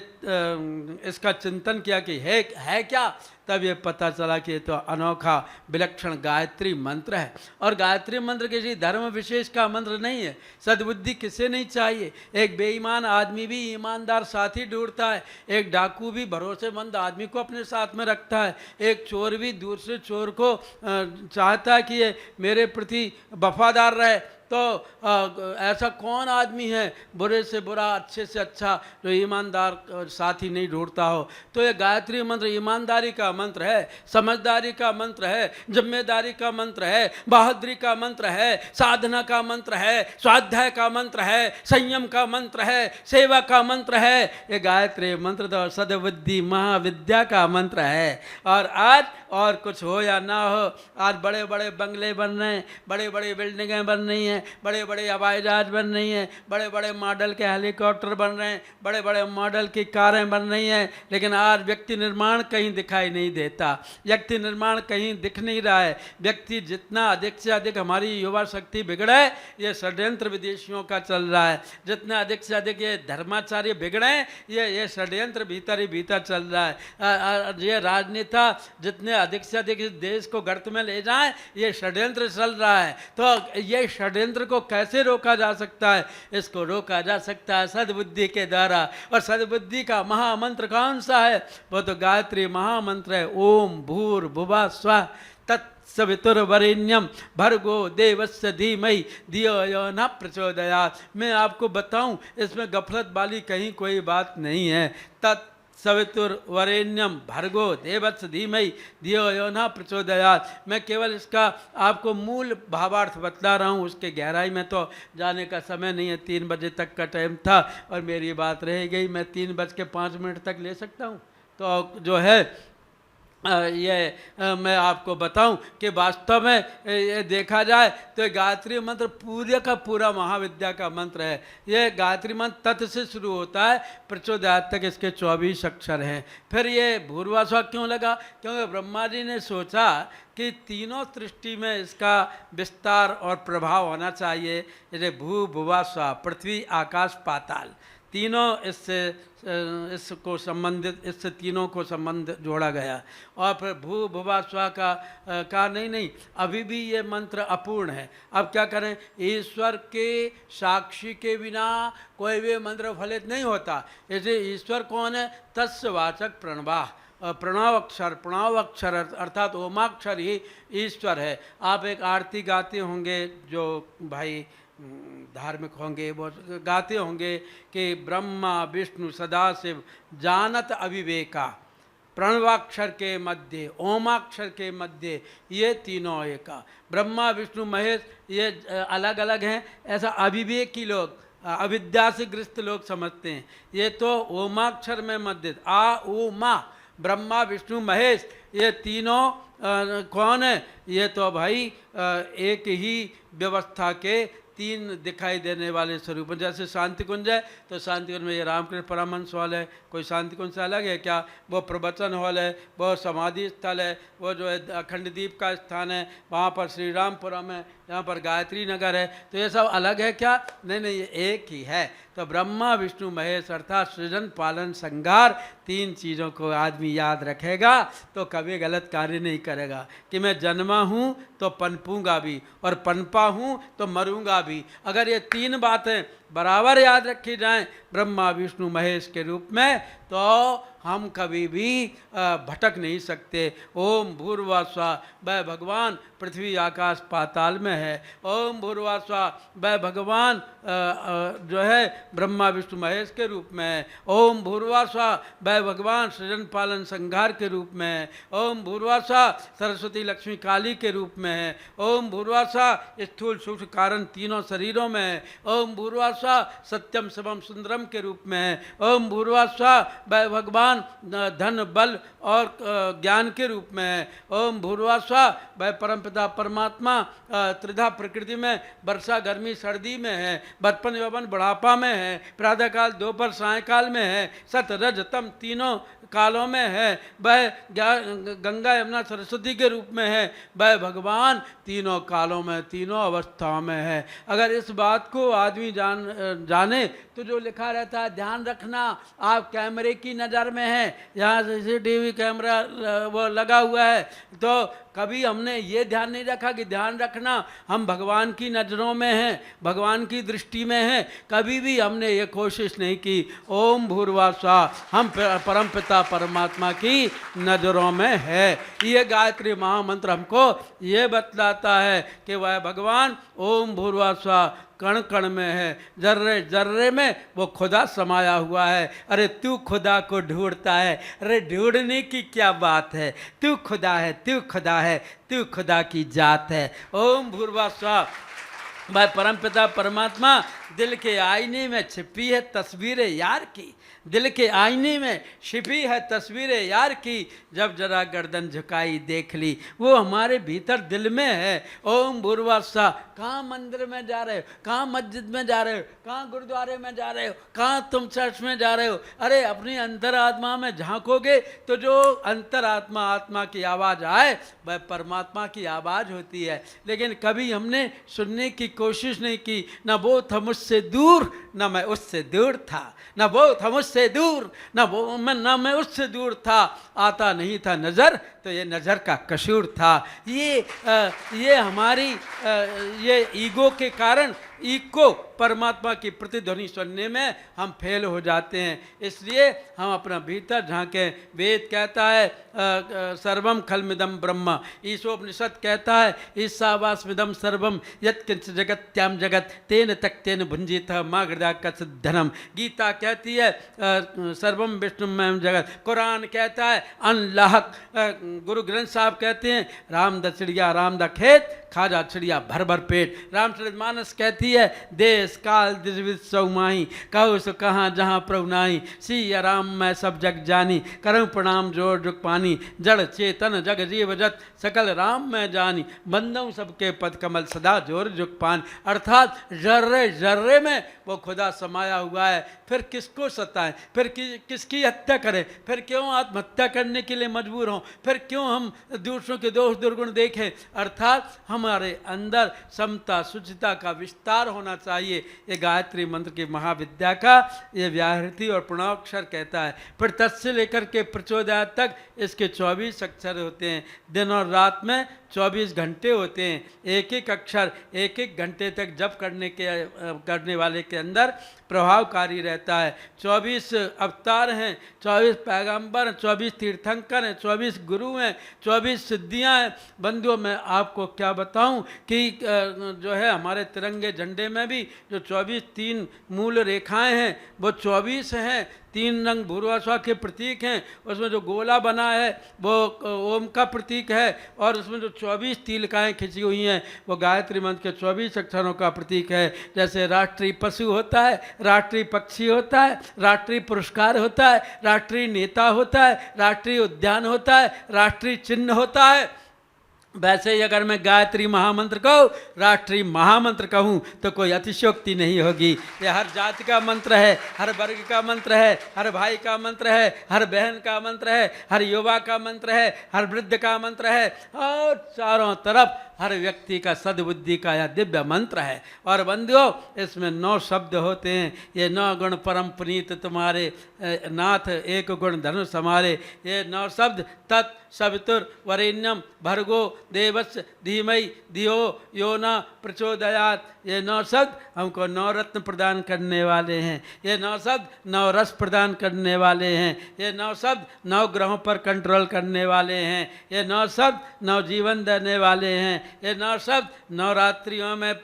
इसका चिंतन किया कि है क्या। तब ये पता चला कि ये तो अनोखा विलक्षण गायत्री मंत्र है। और गायत्री मंत्र किसी धर्म विशेष का मंत्र नहीं है। सद्बुद्धि किसे नहीं चाहिए। एक बेईमान आदमी भी ईमानदार साथी ढूंढता है, एक डाकू भी भरोसेमंद आदमी को अपने साथ में रखता है, एक चोर भी दूसरे चोर को चाहता है कि ये मेरे प्रति वफादार रहे। तो ऐसा कौन आदमी है बुरे से बुरा, अच्छे से अच्छा, जो ईमानदार साथी नहीं ढूंढता हो। तो ये गायत्री मंत्र ईमानदारी का मंत्र है, समझदारी का मंत्र है, जिम्मेदारी का मंत्र है, बहादुरी का मंत्र है, साधना का मंत्र है, स्वाध्याय का मंत्र है, संयम का मंत्र है, सेवा का मंत्र है। ये गायत्री मंत्र तो सद्बुद्धि महाविद्या का मंत्र है। और आज और कुछ हो या ना हो, आज बड़े बड़े बंगले बन रहे हैं, बड़े बड़े बिल्डिंगें बन रही हैं, बड़े बड़े हवाई जहाज बन रही हैं, बड़े बड़े मॉडल के हेलीकॉप्टर बन रहे हैं, बड़े बड़े मॉडल की कारें बन रही हैं, लेकिन आज व्यक्ति निर्माण कहीं दिखाई नहीं देता। व्यक्ति निर्माण कहीं दिख नहीं रहा है। व्यक्ति जितना अधिक से अधिक हमारी युवा शक्ति बिगड़े, ये षड्यंत्र विदेशियों का चल रहा है। जितना अधिक से अधिक ये धर्माचार्य बिगड़े, ये षड्यंत्र भीतर ही भीतर चल रहा है। ये राजनेता जितने अधिक से अधिक इस देश को गर्त में ले जाएं, ये षड्यंत्र चल रहा है। तो ये षड्यंत्र को कैसे रोका जा सकता है? इसको रोका जा सकता है सद्बुद्धि के द्वारा। और सद्बुद्धि का महामंत्र कौन सा है? वो तो गायत्री महामंत्र है। ओम भूर्भुवः स्वः तत्सवितुर्वरेण्यम भर्गो देवस्य धीमहि धियो यो न प्रचोदयात्। मैं आपको बताऊं, इसमें गफलत वाली कहीं कोई बात नहीं है। सवितुर्वरेण्यम भर्गो देवस्य धीमहि धियो यो न प्रचोदयात्। मैं केवल इसका आपको मूल भावार्थ बतला रहा हूँ, उसके गहराई में तो जाने का समय नहीं है। 3 बजे तक का टाइम था और मेरी बात रह गई। मैं 3:05 तक ले सकता हूँ। तो जो है मैं आपको बताऊं कि वास्तव में ये देखा जाए तो गायत्री मंत्र पूरे का पूरा महाविद्या का मंत्र है। ये गायत्री मंत्र तत् से शुरू होता है, प्रचोदयात् तक इसके 24 अक्षर हैं। फिर ये भूर्भुवः स्वः क्यों लगा? क्योंकि ब्रह्मा जी ने सोचा कि तीनों सृष्टि में इसका विस्तार और प्रभाव होना चाहिए। जैसे भू भुवः स्वः, पृथ्वी आकाश पाताल, तीनों इसको संबंधित, इससे तीनों को संबंध जोड़ा गया। और फिर भू भुवः स्वः का नहीं, अभी भी ये मंत्र अपूर्ण है। अब क्या करें? ईश्वर के साक्षी के बिना कोई भी मंत्र फलित नहीं होता। जैसे ईश्वर कौन है? तस्य वाचक प्रणवाः, प्रणव अक्षर अर्थात ओमाक्षर ही ईश्वर है। आप एक आरती गाते होंगे, जो भाई धार्मिक होंगे वो गाते होंगे कि ब्रह्मा विष्णु सदाशिव जानत अविवेका, प्रणवाक्षर के मध्य ओमाक्षर के मध्य ये तीनों एका। ब्रह्मा विष्णु महेश ये अलग अलग हैं, ऐसा अविवेकी लोग, अविद्या से ग्रस्त लोग समझते हैं। ये तो ओमाक्षर में मध्य आ उ मा, ब्रह्मा विष्णु महेश ये तीनों कौन है? ये तो भाई एक ही व्यवस्था के 3 दिखाई देने वाले स्वरूप। जैसे शांति कुंज है तो शांति कुंज में ये रामकृष्ण परमहंस हॉल है, कोई शांति कुंज से अलग है क्या? वो प्रवचन हॉल है, वो समाधि स्थल है, वो जो है अखंड दीप का स्थान है, वहाँ पर श्री रामपुरम है, यहाँ पर गायत्री नगर है। तो ये सब अलग है क्या? नहीं, ये एक ही है। तो ब्रह्मा विष्णु महेश अर्थात सृजन पालन संहार 3 चीज़ों को आदमी याद रखेगा तो कभी गलत कार्य नहीं करेगा। कि मैं जन्मा हूँ तो पनपूंगा भी, और पनपा हूँ तो मरूंगा भी। अगर ये 3 बातें बराबर याद रखी जाएं ब्रह्मा विष्णु महेश के रूप में, तो हम कभी भी भटक नहीं सकते। ओम भूर्भुवः स्वः, वह भगवान पृथ्वी आकाश पाताल में है। ओम भूर्भुवः स्वः, वह भगवान जो है ब्रह्मा विष्णु महेश के रूप में है। ओम भूर्भुवः स्वः, वह भगवान सृजन पालन संहार के रूप में है। ओम भूर्भुवः स्वः, सरस्वती लक्ष्मी काली के रूप में है। ओम भूर्भुवः स्वः, स्थूल सूक्ष्म कारण तीनों शरीरों में है। ओम भूर्भुवः स्वः, सत्यम शिवम सुंदरम के रूप में है। ओम भूर्भुवः स्वः, वह भगवान धन बल और ज्ञान के रूप में है। ओम भूर्भुवः स्वः, वह परमपिता परमात्मा त्रिधा प्रकृति में वर्षा गर्मी सर्दी में है, बचपन यौवन बुढ़ापा में है, प्रातःकाल दोपहर सायकाल में है, सत रज तम तीनों कालों में है। वह गंगा यमुना सरस्वती के रूप में है। वह भगवान तीनों कालों में तीनों अवस्थाओं में है। अगर इस बात को आदमी जाने तो जो लिखा रहता है ध्यान रखना आप कैमरे की नज़र में है, यहाँ CCTV कैमरा वो लगा हुआ है, तो कभी हमने ये ध्यान नहीं रखा कि ध्यान रखना हम भगवान की नज़रों में हैं, भगवान की दृष्टि में हैं। कभी भी हमने ये कोशिश नहीं की। ओम भूर्भुवः स्वः, हम परमपिता परमात्मा की नज़रों में है। ये गायत्री महामंत्र हमको ये बतलाता है कि वह भगवान ओम भूर्भुवः स्वः कण कण में है, जर्रे जर्रे में वो खुदा समाया हुआ है। अरे तू खुदा को ढूंढता है, अरे ढूंढने की क्या बात है, तू खुदा है, तू खुदा है, तू खुदा की जात है। ओम भूर्भुवः स्वः, वह परमपिता परमात्मा दिल के आईने में छिपी है तस्वीरें यार की, दिल के आईने में छिपी है तस्वीरें यार की, जब जरा गर्दन झुकाई देख ली, वो हमारे भीतर दिल में है। ओम भूर्भुवः स्वः, कहाँ मंदिर में जा रहे हो, कहाँ मस्जिद में जा रहे हो, कहाँ गुरुद्वारे में जा रहे हो, कहाँ तुम चर्च में जा रहे हो। अरे अपनी अंतरात्मा में झांकोगे तो जो अंतरात्मा आत्मा की आवाज़ आए वह परमात्मा की आवाज़ होती है। लेकिन कभी हमने सुनने की कोशिश नहीं की। न वो था मुझसे दूर, न मैं उससे दूर था, न वो था मुझसे दूर, न मैं उससे दूर था। आता नहीं था नज़र तो ये नज़र का कसूर था। ये हमारी ये ईगो के कारण ईगो परमात्मा की प्रतिध्वनि सुनने में हम फेल हो जाते हैं। इसलिए हम अपना भीतर झांकें। वेद कहता है सर्वम खलमिदम ब्रह्म, ईशोपनिषद कहता है ईशावास्मिदम सर्वम यत्किंच जगत्याम जगत तेन तक्तेन भुंजित माँ हृदय कचित् धनम। गीता कहती है सर्वम विष्णुमयम जगत। कुरान कहता है अनलाहक। गुरु ग्रंथ साहब कहते हैं राम द चिड़िया राम द खेत, खाजा चिड़िया भर भर पेट। रामचरितमानस कहती है देश काल दिव्य सौमाही, कहो सो कहाँ जहाँ प्रभु नाही, सिया राम मैं सब जग जानी, करऊँ प्रणाम जोर जुग पानी, जड़ चेतन जग जीव जत सकल राम मैं जानी, बंदऊँ सबके पद कमल सदा जोर जुग पान। अर्थात जर्रे जर्रे में वो खुदा समाया हुआ है। फिर किसको सताएं, फिर किसकी हत्या करें, फिर क्यों आत्महत्या करने के लिए मजबूर हों, फिर क्यों हम दूसरों के दोष दुर्गुण देखें। अर्थात हमारे अंदर समता शुचिता का विस्तार होना चाहिए। ये गायत्री मंत्र की महाविद्या का ये व्याहृति और प्रणवाक्षर कहता है। फिर तत् से लेकर के प्रचोदया तक इसके 24 अक्षर होते हैं। दिन और रात में 24 घंटे होते हैं। एक एक अक्षर एक एक घंटे तक जप करने वाले के अंदर प्रभावकारी रहता है। 24 अवतार हैं, 24 पैगंबर, 24 तीर्थंकर हैं, 24 गुरु हैं, 24 सिद्धियां हैं। बंधुओं मैं आपको क्या बताऊं कि जो है हमारे तिरंगे झंडे में भी जो 24 तीन मूल रेखाएं हैं वो 24 हैं। 3 रंग भूर्भुवः स्वः के प्रतीक हैं। उसमें जो गोला बना है वो ओम का प्रतीक है, और उसमें जो 24 तिलकाएँ खिंची हुई हैं वो गायत्री मंत्र के 24 अक्षरों का प्रतीक है। जैसे राष्ट्रीय पशु होता है, राष्ट्रीय पक्षी होता है, राष्ट्रीय पुरस्कार होता है, राष्ट्रीय नेता होता है, राष्ट्रीय उद्यान होता है, राष्ट्रीय चिन्ह होता है, वैसे ही अगर मैं गायत्री महामंत्र को राष्ट्रीय महामंत्र कहूँ तो कोई अतिशयोक्ति नहीं होगी। ये हर जाति का मंत्र है, हर वर्ग का मंत्र है, हर भाई का मंत्र है, हर बहन का मंत्र है, हर युवा का मंत्र है, हर वृद्ध का मंत्र है, और चारों तरफ हर व्यक्ति का सद्बुद्धि का यह दिव्य मंत्र है। और बंधुओं इसमें 9 शब्द होते हैं। ये 9 गुण परम पुनीत तुम्हारे नाथ, एक गुण धनुष हमारे। ये 9 शब्द तत् सवितुर्वरेण्यं भर्गो देवस्य धीमहि धियो यो न प्रचोदयात्। ये 9 शब्द हमको 9 रत्न प्रदान करने वाले हैं। ये 9 शब्द 9 रस प्रदान करने वाले हैं। ये 9 शब्द 9 ग्रहों पर कंट्रोल करने वाले हैं। ये 9 शब्द 9 जीवन देने वाले हैं। ये 9 शब्द 9 रात्रियों में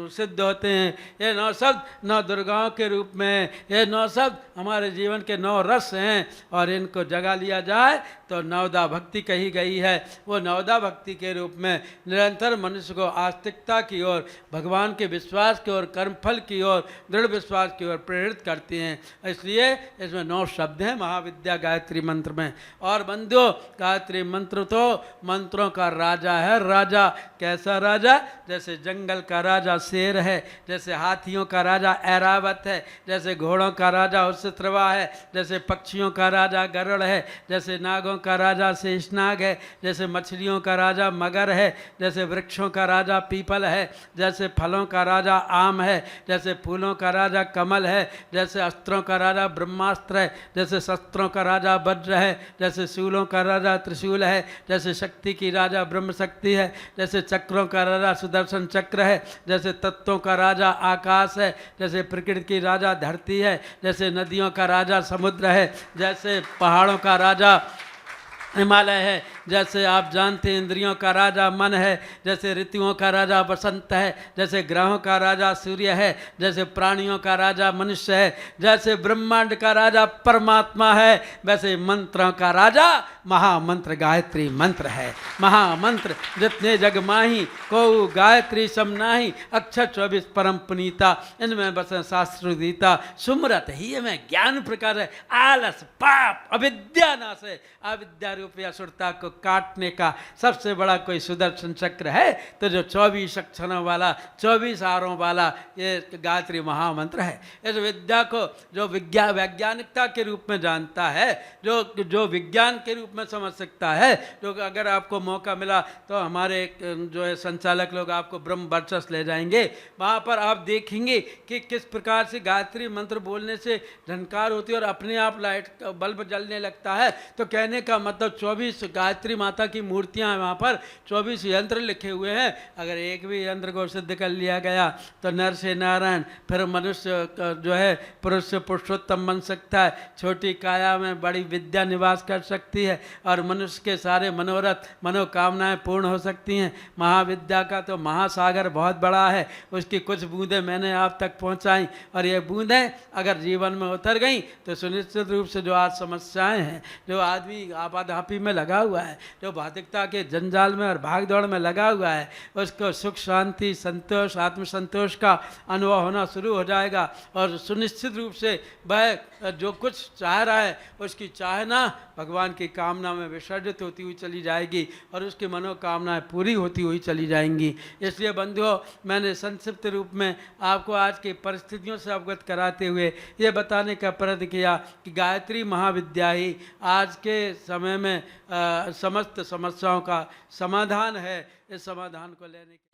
सिद्ध होते हैं। ये 9 शब्द 9 दुर्गाओं के रूप में। ये 9 शब्द हमारे जीवन के 9 रस हैं और इनको जगा लिया जाए तो नवदा भक्ति कही गई है। वो नवदा भक्ति के रूप में निरंतर मनुष्य को आस्तिकता की ओर, भगवान के विश्वास की ओर, कर्मफल की ओर, दृढ़ विश्वास की ओर प्रेरित करती हैं। इसलिए इसमें 9 शब्द हैं महाविद्या गायत्री मंत्र में। और बंधुओं, गायत्री मंत्र तो मंत्रों का राजा है। राजा कैसा राजा? जैसे जंगल का राजा शेर है, जैसे हाथियों का राजा ऐरावत है, जैसे घोड़ों का राजा उषित्रवा है, जैसे पक्षियों का राजा गरुड़ है, जैसे नागों का राजा शेषनाग है, जैसे मछलियों का राजा मगर है, जैसे वृक्षों का राजा पीपल है, जैसे फलों का राजा आम है, जैसे फूलों का राजा कमल है, जैसे अस्त्रों का राजा ब्रह्मास्त्र है, जैसे शस्त्रों का राजा वज्र है, जैसे शूलों का राजा त्रिशूल है, जैसे शक्ति की राजा ब्रह्म शक्ति है, जैसे चक्रों का राजा सुदर्शन चक्र है, जैसे तत्वों का राजा आकाश है, जैसे प्रकृति की राजा धरती है, जैसे नदियों का राजा समुद्र है, जैसे पहाड़ों का राजा हिमालय है, जैसे आप जानते हैं इंद्रियों का राजा मन है, जैसे ऋतुओं का राजा बसंत है, जैसे ग्रहों का राजा सूर्य है, जैसे प्राणियों का राजा मनुष्य है, जैसे ब्रह्मांड का राजा परमात्मा है, वैसे मंत्रों का राजा महामंत्र गायत्री मंत्र है। महामंत्र जितने जग माही को गायत्री समनाही, अक्षर 24 परम पुनीता, इनमें बस शास्त्र दीता, सुमरत ही में ज्ञान प्रकार है, आलस पाप अविद्या नाश है। अविद्या रूपी असुरता को काटने का सबसे बड़ा कोई सुदर्शन चक्र है तो जो 24 अक्षरों वाला, 24 आरों वाला ये गायत्री महामंत्र है। इस विद्या को जो वैज्ञानिकता के रूप में जानता है, जो विज्ञान के रूप में समझ सकता है, जो अगर आपको मौका मिला तो हमारे जो है संचालक लोग आपको ब्रह्म वर्चस्व ले जाएंगे, वहाँ पर आप देखेंगे कि किस प्रकार से गायत्री मंत्र बोलने से झनकार होती है और अपने आप लाइट बल्ब जलने लगता है। तो कहने का मतलब 24 गायत्री माता की मूर्तियां हैं, वहाँ पर 24 यंत्र लिखे हुए हैं। अगर एक भी यंत्र को सिद्ध कर लिया गया तो नर से नारायण, फिर मनुष्य जो है पुरुष से पुरुषोत्तम बन सकता है, छोटी काया में बड़ी विद्या निवास कर सकती है और मनुष्य के सारे मनोरथ मनोकामनाएं पूर्ण हो सकती हैं। महाविद्या का तो महासागर बहुत बड़ा है, उसकी कुछ बूंदें मैंने आप तक पहुँचाई और ये बूंदें अगर जीवन में उतर गई तो सुनिश्चित रूप से जो आज समस्याएँ हैं, जो आदमी आपाधापी में लगा हुआ है, जो भौतिकता के जंजाल में और भागदौड़ में लगा हुआ है, उसको सुख शांति संतोष आत्मसंतोष का अनुभव होना शुरू हो जाएगा और सुनिश्चित रूप से वह जो कुछ चाह रहा है उसकी चाहना भगवान की कामना में विसर्जित होती हुई चली जाएगी और उसकी मनोकामनाएं पूरी होती हुई चली जाएंगी। इसलिए बंधुओं, मैंने संक्षिप्त रूप में आपको आज की परिस्थितियों से अवगत कराते हुए ये बताने का प्रयत्न किया कि गायत्री महाविद्या ही आज के समय में समस्त समस्याओं का समाधान है। इस समाधान को लेने के